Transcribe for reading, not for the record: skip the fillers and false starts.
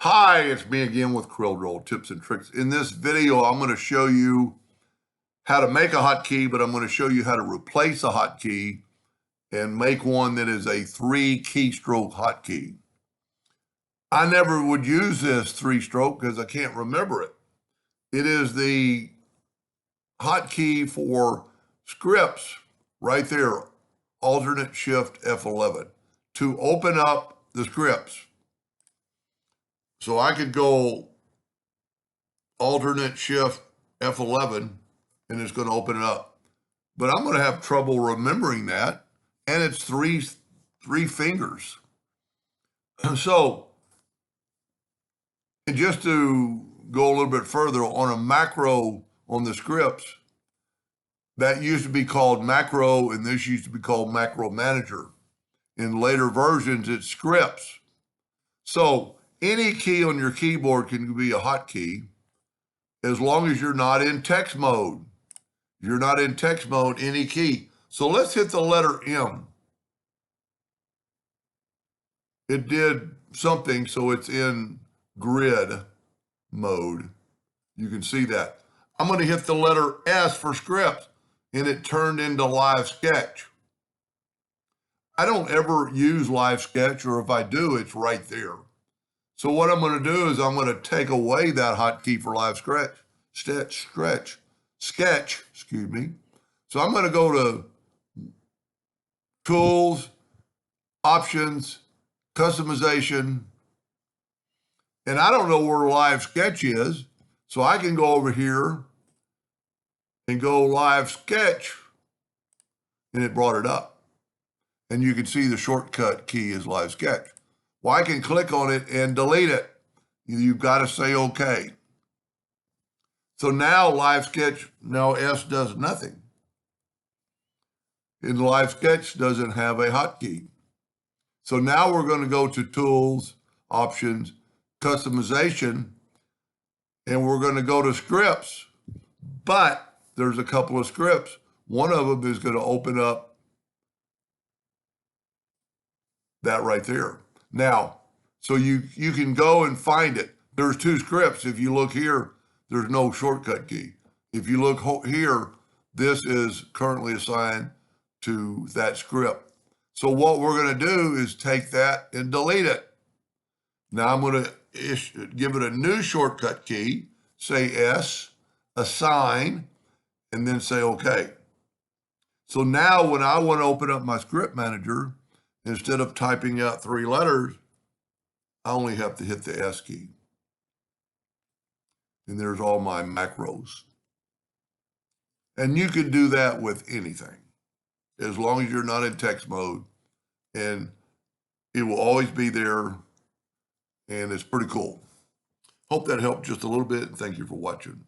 Hi, it's me again with Corel tips and tricks. In this video, I'm going to show you how to make a hotkey, but I'm going to show you how to replace a hotkey and make one that is a 3-keystroke hotkey. I never would use this 3-stroke because I can't remember it. It is the hotkey for scripts right there, alternate shift F11, to open up the scripts. So I could go alternate shift F11 and it's going to open it up. But I'm going to have trouble remembering that. And it's three fingers. So just to go a little bit further on a macro on the scripts, that used to be called macro and this used to be called macro manager. In later versions, it's scripts. So any key on your keyboard can be a hotkey as long as you're not in text mode. If you're not in text mode, any key. So let's hit the letter M. It did something, so it's in grid mode. You can see that. I'm going to hit the letter S for scripts, and it turned into Live Sketch. I don't ever use Live Sketch, or if I do, it's right there. So what I'm going to do is I'm going to take away that hotkey for Live Sketch, excuse me. So I'm going to go to Tools, Options, Customization, and I don't know where Live Sketch is, so I can go over here and go Live Sketch, and it brought it up. And you can see the shortcut key is Live Sketch. Well, I can click on it and delete it. You've got to say OK. So now Live Sketch, now S does nothing. And Live Sketch doesn't have a hotkey. So now we're going to go to Tools, Options, Customization, and we're going to go to Scripts. But there's a couple of scripts. One of them is going to open up that right there. Now, so you can go and find it. There's 2 scripts. If you look here, there's no shortcut key. If you look here, this is currently assigned to that script. So what we're going to do is take that and delete it. Now I'm going to give it a new shortcut key, say S, assign, and then say OK. So now when I want to open up my script manager, instead of typing out 3 letters, I only have to hit the S key. And there's all my macros. And you can do that with anything, as long as you're not in text mode. And it will always be there, and it's pretty cool. Hope that helped just a little bit, and thank you for watching.